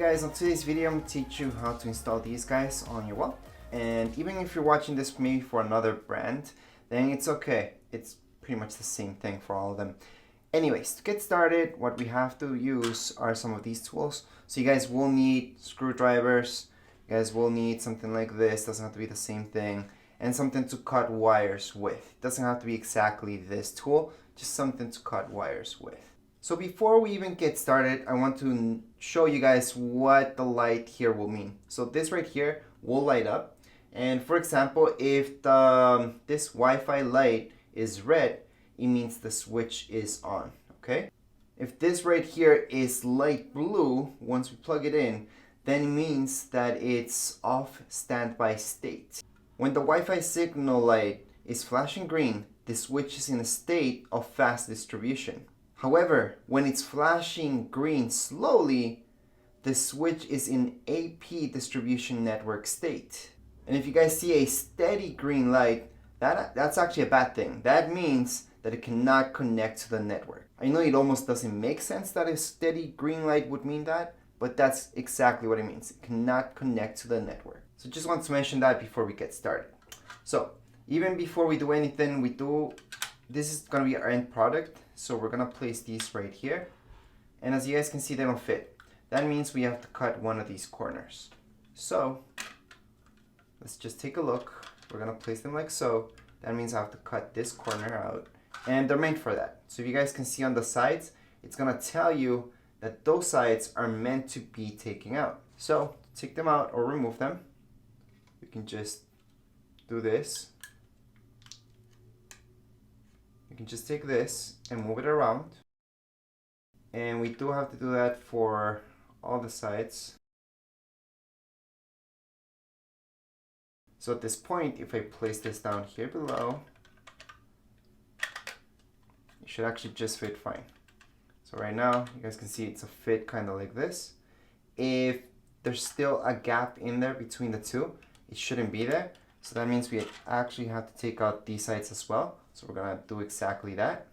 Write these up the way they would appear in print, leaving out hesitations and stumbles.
guys, on today's video I'm going to teach you how to install these guys on your wall. And even if you're watching this maybe for another brand, then it's okay. It's pretty much the same thing for all of them. Anyways, to get started, what we have to use are some of these tools. So you guys will need screwdrivers, you guys will need something like this, doesn't have to be the same thing, and something to cut wires with. It doesn't have to be exactly this tool, just something to cut wires with. So before we even get started, I want to show you guys what the light here will mean. So this right here will light up. And for example, if this Wi-Fi light is red, it means the switch is on, okay? If this right here is light blue, once we plug it in, then it means that it's off standby state. When the Wi-Fi signal light is flashing green, the switch is in a state of fast distribution. However, when it's flashing green slowly, the switch is in AP distribution network state. And if you guys see a steady green light, that's actually a bad thing. That means that it cannot connect to the network. I know it almost doesn't make sense that a steady green light would mean that, but that's exactly what it means. It cannot connect to the network. So just want to mention that before we get started. So even before we do anything, this is gonna be our end product. So we're gonna place these right here. And as you guys can see, they don't fit. That means we have to cut one of these corners. So let's just take a look. We're gonna place them like so. That means I have to cut this corner out. And they're made for that. So if you guys can see on the sides, it's gonna tell you that those sides are meant to be taken out. So take them out or remove them. You can just do this. You can just take this and move it around. And we do have to do that for all the sides. So at this point, if I place this down here below, it should actually just fit fine. So right now, you guys can see it's a fit kind of like this. If there's still a gap in there between the two, it shouldn't be there. So that means we actually have to take out these sides as well. So we're gonna do exactly that.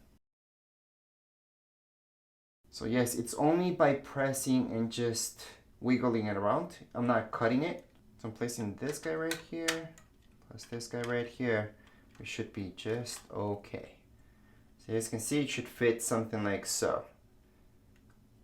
So yes, it's only by pressing and just wiggling it around. I'm not cutting it. So I'm placing this guy right here, plus this guy right here. We should be just okay. So as you can see, it should fit something like so.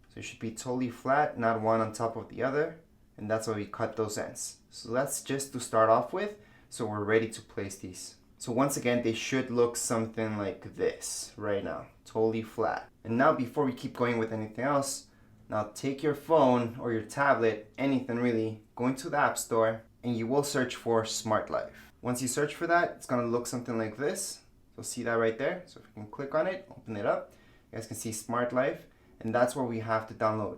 So it should be totally flat, not one on top of the other. And that's why we cut those ends. So that's just to start off with. So we're ready to place these. So once again, they should look something like this right now, totally flat. And now before we keep going with anything else, now take your phone or your tablet, anything really, go into the App Store and you will search for Smart Life. Once you search for that, it's gonna look something like this. So see that right there? So if you can click on it, open it up, you guys can see Smart Life, and that's where we have to download.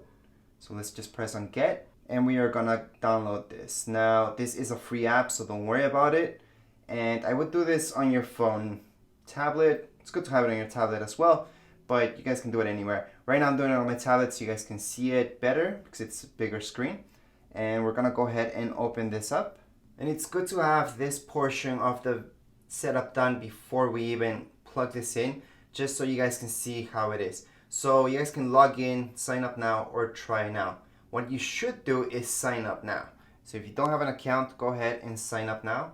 So let's just press on Get, and we are gonna download this. Now, this is a free app, so don't worry about it. And I would do this on your phone, tablet. It's good to have it on your tablet as well, but you guys can do it anywhere. Right now I'm doing it on my tablet so you guys can see it better because it's a bigger screen. And we're gonna go ahead and open this up. And it's good to have this portion of the setup done before we even plug this in, just so you guys can see how it is. So you guys can log in, sign up now, or try now. What you should do is sign up now. So if you don't have an account, go ahead and sign up now.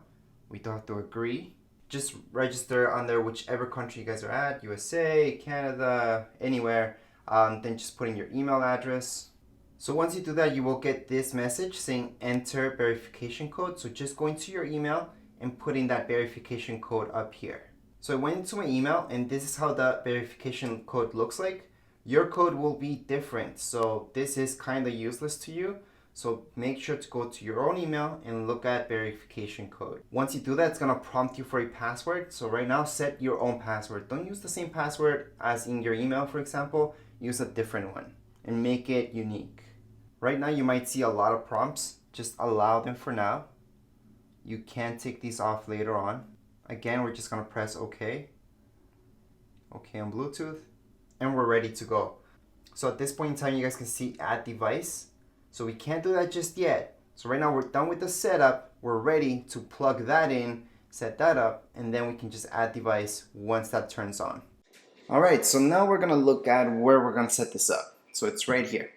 We don't have to agree. Just register under whichever country you guys are at, USA, Canada, anywhere. Then just put in your email address. So once you do that, you will get this message saying enter verification code. So just go into your email and put in that verification code up here. So I went into my email and this is how the verification code looks like. Your code will be different. So this is kind of useless to you. So make sure to go to your own email and look at verification code. Once you do that, it's gonna prompt you for a password. So right now, set your own password. Don't use the same password as in your email, for example. Use a different one and make it unique. Right now, you might see a lot of prompts. Just allow them for now. You can take these off later on. Again, we're just gonna press OK. OK on Bluetooth. And we're ready to go. So at this point in time, you guys can see add device. So we can't do that just yet. So right now we're done with the setup. We're ready to plug that in, set that up, and then we can just add device once that turns on. All right, so now we're gonna look at where we're gonna set this up. So it's right here.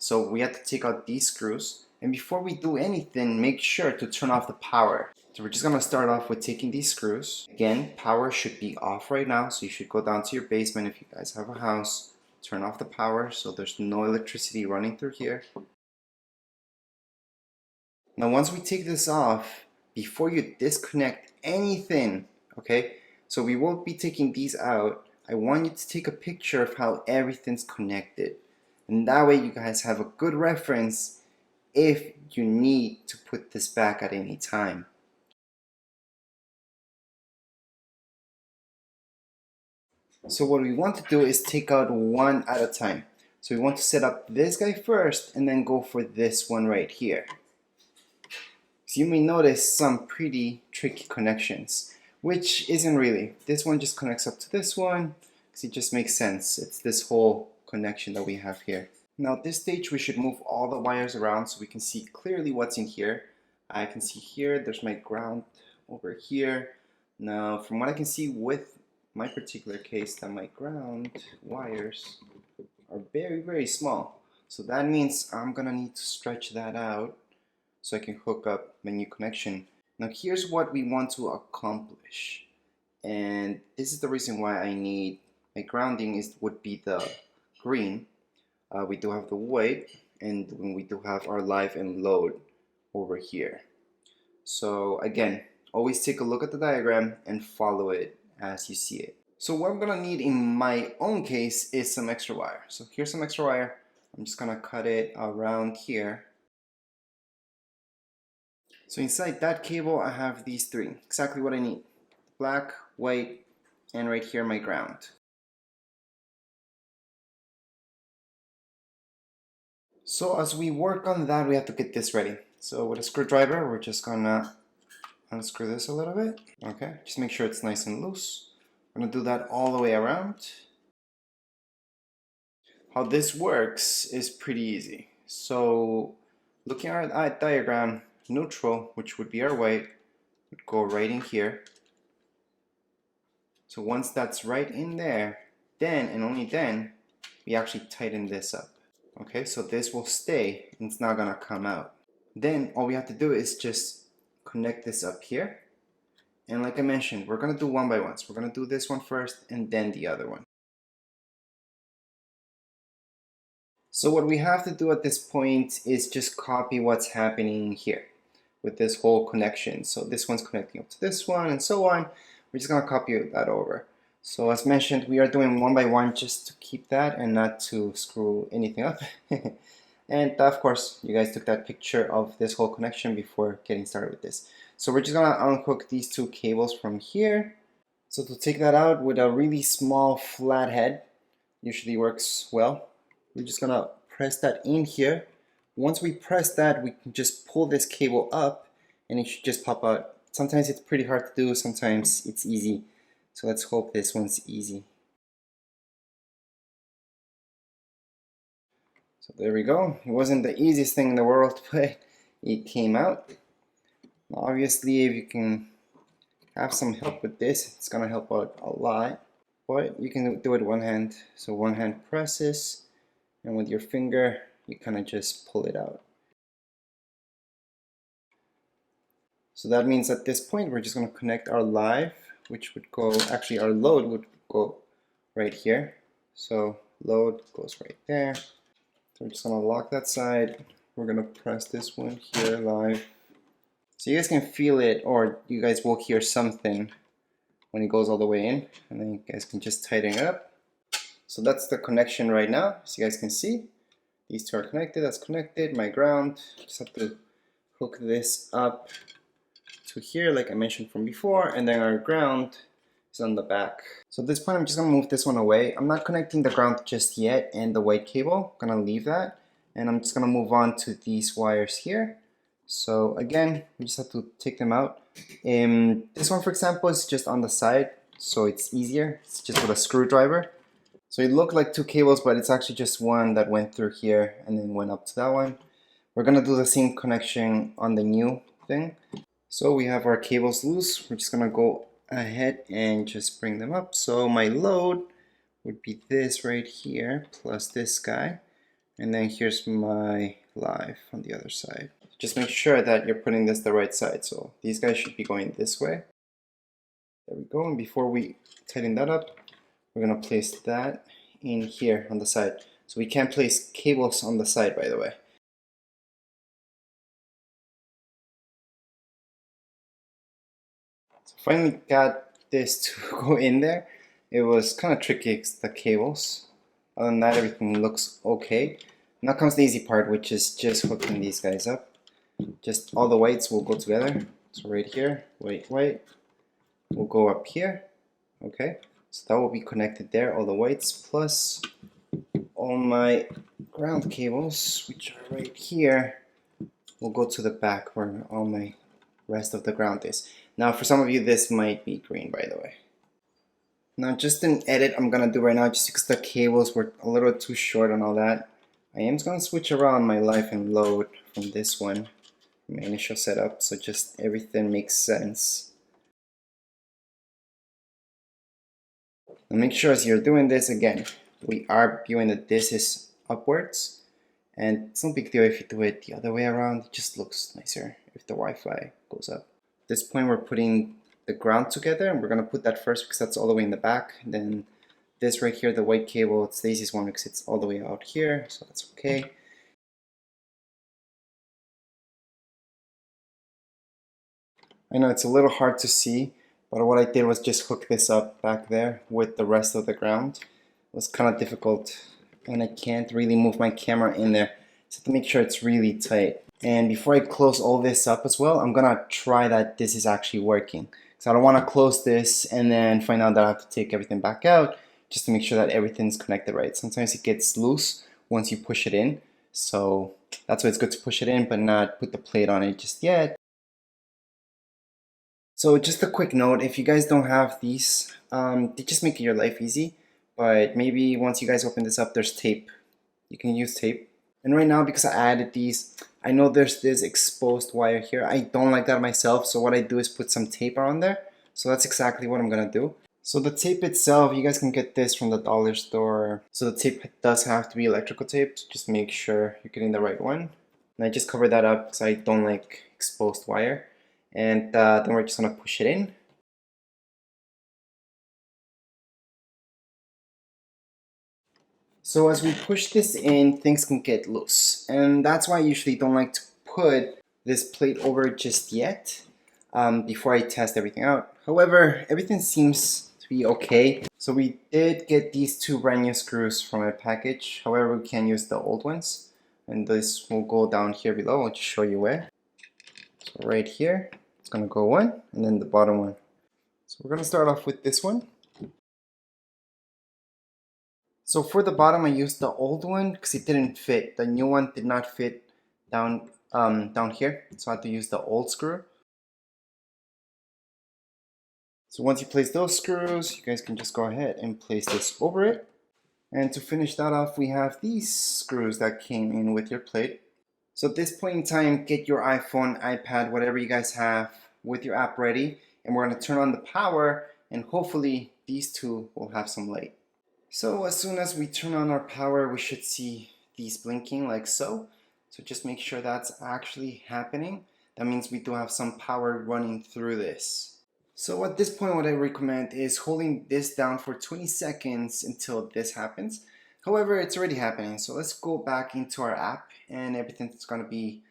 So we have to take out these screws. And before we do anything, make sure to turn off the power. So we're just gonna start off with taking these screws. Again, power should be off right now, so you should go down to your basement if you guys have a house. Turn off the power so there's no electricity running through here. Now once we take this off, before you disconnect anything, okay, so we won't be taking these out, I want you to take a picture of how everything's connected. And that way you guys have a good reference if you need to put this back at any time. So what we want to do is take out one at a time. So we want to set up this guy first and then go for this one right here. So you may notice some pretty tricky connections, which isn't really. This one just connects up to this one because it just makes sense. It's this whole connection that we have here. Now at this stage we should move all the wires around so we can see clearly what's in here. I can see here, there's my ground over here. Now from what I can see with my particular case, that my ground wires are very small. So that means I'm gonna need to stretch that out so I can hook up my new connection. Now here's what we want to accomplish. And this is the reason why I need my grounding would be the green. We do have the white, and we do have our live and load over here. So again, always take a look at the diagram and follow it as you see it. So what I'm gonna need in my own case is some extra wire. So here's some extra wire. I'm just gonna cut it around here. So inside that cable I have these three, exactly what I need. Black, white, and right here my ground. So as we work on that, we have to get this ready. So with a screwdriver, we're just gonna unscrew this a little bit. Okay, just make sure it's nice and loose. I'm gonna do that all the way around. How this works is pretty easy. So looking at our diagram, neutral, which would be our white, would go right in here. So once that's right in there, then and only then, we actually tighten this up. Okay, so this will stay and it's not gonna come out. Then all we have to do is just connect this up here. And like I mentioned, we're gonna do one by one. So we're gonna do this one first and then the other one. So what we have to do at this point is just copy what's happening here with this whole connection. So this one's connecting up to this one and so on. We're just gonna copy that over. So as mentioned, we are doing one by one just to keep that and not to screw anything up. And of course, you guys took that picture of this whole connection before getting started with this. So we're just gonna unhook these two cables from here. So to take that out with a really small flat head, usually works well. We're just gonna press that in here. Once we press that, we can just pull this cable up and it should just pop out. Sometimes it's pretty hard to do, sometimes it's easy. So let's hope this one's easy. So there we go. It wasn't the easiest thing in the world, but it came out. Obviously, if you can have some help with this, it's gonna help out a lot. But you can do it one hand. So one hand presses, and with your finger, you kind of just pull it out. So that means at this point, we're just gonna connect our live, which would go, actually our load would go right here. So load goes right there. So we're just gonna lock that side. We're gonna press this one here live. So you guys can feel it, or you guys will hear something when it goes all the way in, and then you guys can just tighten it up. So that's the connection right now. So you guys can see these two are connected. That's connected. My ground, just have to hook this up to here like I mentioned from before, and then our ground is on the back. So at this point I'm just gonna move this one away. I'm not connecting the ground just yet and the white cable. I'm gonna leave that, and I'm just gonna move on to these wires here. So again, we just have to take them out. This one, for example, is just on the side, so it's easier. It's just with a screwdriver. So it looked like two cables, but it's actually just one that went through here and then went up to that one. We're gonna do the same connection on the new thing. So we have our cables loose. We're just gonna go ahead and just bring them up. So my load would be this right here plus this guy. And then here's my live on the other side. Just make sure that you're putting this the right side. So these guys should be going this way. There we go. And before we tighten that up, we're gonna place that in here on the side. So we can't place cables on the side, by the way. So finally got this to go in there. It was kind of tricky, the cables. Other than that, everything looks okay. Now comes the easy part, which is just hooking these guys up. Just all the whites will go together. So right here, white will go up here. Okay, so that will be connected there. All the whites plus all my ground cables, which are right here, will go to the back where all my rest of the ground is. Now for some of you, this might be green, by the way. Now just an edit I'm gonna do right now, just because the cables were a little too short and all that. I am gonna switch around my life and load from this one, my initial setup, so just everything makes sense. And make sure as you're doing this, again, we are viewing that this is upwards, and it's no big deal if you do it the other way around. It just looks nicer if the Wi-Fi goes up. At this point, we're putting the ground together, and we're gonna put that first because that's all the way in the back. And then this right here, the white cable, it's the easiest one because it's all the way out here, so that's okay. I know it's a little hard to see, but what I did was just hook this up back there with the rest of the ground. It was kind of difficult, and I can't really move my camera in there, so to make sure it's really tight. And before I close all this up as well, I'm gonna try that this is actually working. So I don't want to close this and then find out that I have to take everything back out just to make sure that everything's connected right. Sometimes it gets loose once you push it in, so that's why it's good to push it in but not put the plate on it just yet. So just a quick note, if you guys don't have these, they just make your life easy, but maybe once you guys open this up, there's tape. You can use tape. And right now, because I added these, I know there's this exposed wire here. I don't like that myself, so what I do is put some tape around there. So that's exactly what I'm gonna do. So the tape itself, you guys can get this from the dollar store. So the tape does have to be electrical tape, so just make sure you're getting the right one. And I just cover that up because I don't like exposed wire. And then we're just gonna push it in. So as we push this in, things can get loose. And that's why I usually don't like to put this plate over just yet before I test everything out. However, everything seems to be okay. So we did get these two brand new screws from a package. However, we can use the old ones. And this will go down here below. I'll just show you where. So right here, it's gonna go one, and then the bottom one. So we're gonna start off with this one. So for the bottom, I used the old one because it didn't fit. The new one did not fit down here, so I had to use the old screw. So once you place those screws, you guys can just go ahead and place this over it. And to finish that off, we have these screws that came in with your plate. So at this point in time, get your iPhone, iPad, whatever you guys have with your app ready, and we're going to turn on the power, and hopefully these two will have some light. So as soon as we turn on our power, we should see these blinking like so. So just make sure that's actually happening. That means we do have some power running through this. So at this point, what I recommend is holding this down for 20 seconds until this happens. However, it's already happening. So let's go back into our app and everything's gonna be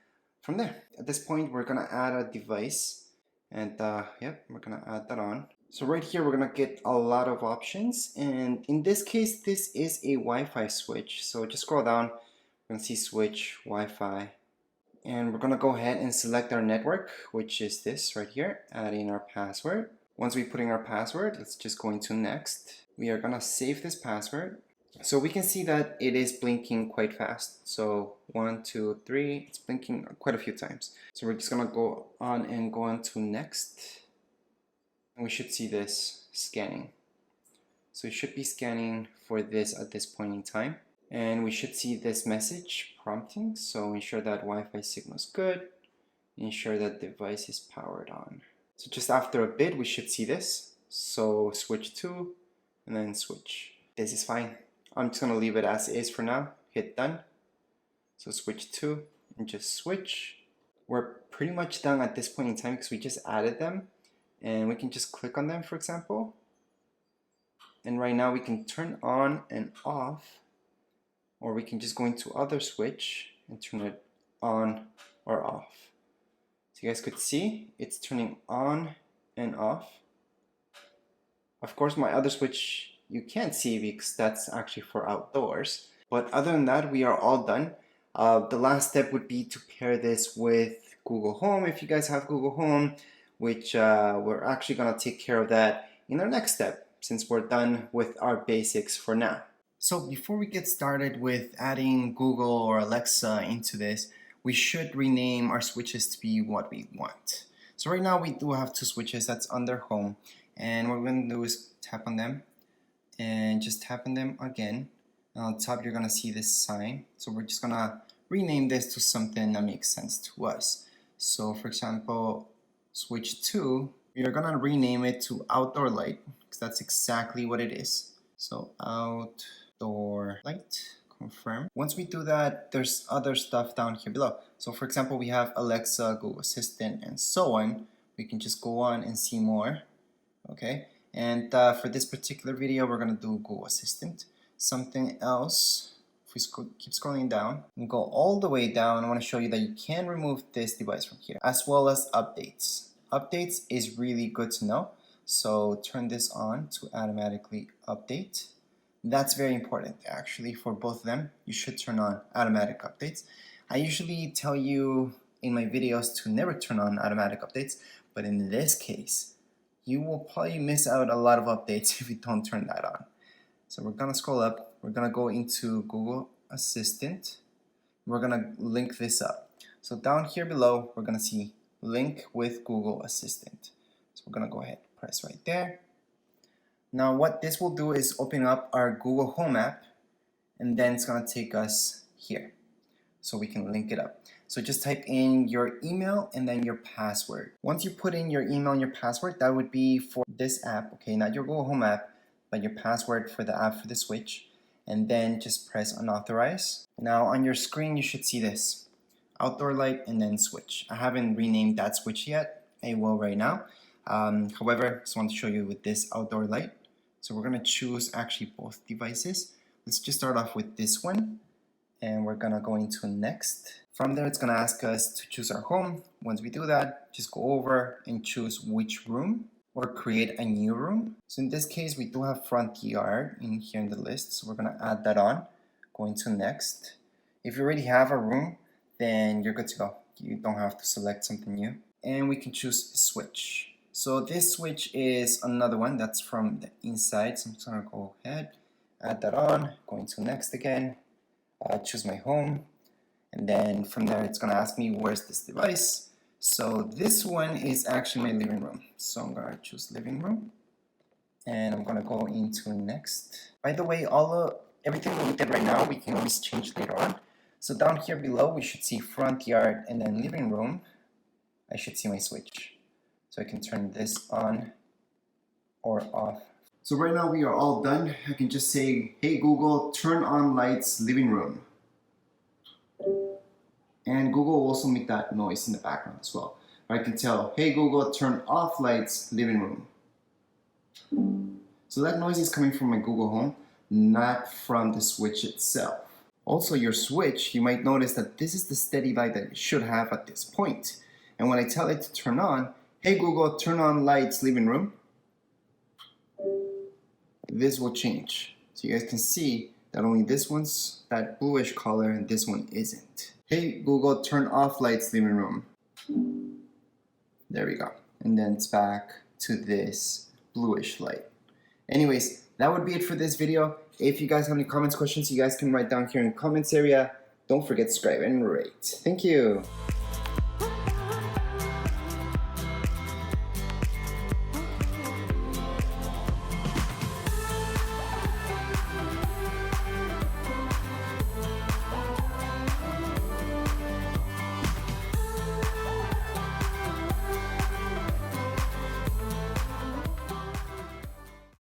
from there. At this point, we're gonna add a device and yep, we're gonna add that on. So right here, we're gonna get a lot of options. And in this case, this is a Wi-Fi switch. So just scroll down, we're gonna see switch, Wi-Fi. And we're gonna go ahead and select our network, which is this right here, add in our password. Once we put in our password, let's just go into next. We are gonna save this password. So we can see that it is blinking quite fast. So 1, 2, 3, it's blinking quite a few times. So we're just gonna go on and go on to next. And we should see this scanning. So it should be scanning for this at this point in time. And we should see this message prompting. So ensure that Wi-Fi signal is good. Ensure that device is powered on. So just after a bit, we should see this. So switch to, and then switch. This is fine. I'm just gonna leave it as is for now. Hit done. So switch 2 and just switch. We're pretty much done at this point in time because we just added them, and we can just click on them, for example. And right now we can turn on and off, or we can just go into other switch and turn it on or off. So you guys could see it's turning on and off. Of course, my other switch you can't see because that's actually for outdoors. But other than that, we are all done. The last step would be to pair this with Google Home if you guys have Google Home, which we're actually gonna take care of that in our next step since we're done with our basics for now. So before we get started with adding Google or Alexa into this, we should rename our switches to be what we want. So right now we do have 2 switches that's under Home, and what we're going to do is tap on them and just tap on them again. And on top you're going to see this sign. So we're just going to rename this to something that makes sense to us. So for example, switch 2, we are going to rename it to Outdoor Light because that's exactly what it is. So Outdoor Light, confirm. Once we do that, there's other stuff down here below. So for example, we have Alexa, Google Assistant, and so on. We can just go on and see more. Okay, and for this particular video, we're gonna do Google Assistant. Something else, if we keep scrolling down and go all the way down, I want to show you that you can remove this device from here, as well as updates. Updates is really good to know. So turn this on to automatically update. That's very important actually for both of them. You should turn on automatic updates. I usually tell you in my videos to never turn on automatic updates, but in this case, you will probably miss out a lot of updates if you don't turn that on. So we're gonna scroll up, we're gonna go into Google Assistant, we're gonna link this up. So down here below, we're gonna see link with Google Assistant. So we're gonna go ahead, press right there. Now what this will do is open up our Google Home app, and then it's gonna take us here so we can link it up. So just type in your email and then your password. Once you put in your email and your password, that would be for this app, okay, not your Google Home app, but your password for the app for the switch, and then just press unauthorize. Now on your screen you should see this, Outdoor Light and then switch. I haven't renamed that switch yet, I will right now. However, I just want to show you with this Outdoor Light. So we're gonna choose actually both devices. Let's just start off with this one, and we're gonna go into next. From there, it's gonna ask us to choose our home. Once we do that, just go over and choose which room or create a new room. So in this case, we do have front yard in here in the list, so we're gonna add that on. Go into next. If you already have a room, then you're good to go. You don't have to select something new. And we can choose switch. So this switch is another one that's from the inside. So I'm just gonna go ahead, add that on, go into next again, choose my home, and then from there it's gonna ask me where's this device. So this one is actually my living room. So I'm gonna choose living room, and I'm gonna go into next. By the way, everything that we did right now we can always change later on. So down here below we should see front yard and then living room. I should see my switch. So I can turn this on or off. So right now we are all done. I can just say, hey Google, turn on lights, living room. And Google will also make that noise in the background as well. Or I can tell, hey Google, turn off lights, living room. So that noise is coming from my Google Home, not from the switch itself. Also your switch, you might notice that this is the steady light that it should have at this point. And when I tell it to turn on, hey Google, turn on lights, living room, this will change. So you guys can see that only this one's that bluish color and this one isn't. Hey Google, turn off lights, living room. There we go. And then it's back to this bluish light. Anyways, that would be it for this video. If you guys have any comments, questions, you guys can write down here in the comments area. Don't forget to subscribe and rate. Thank you.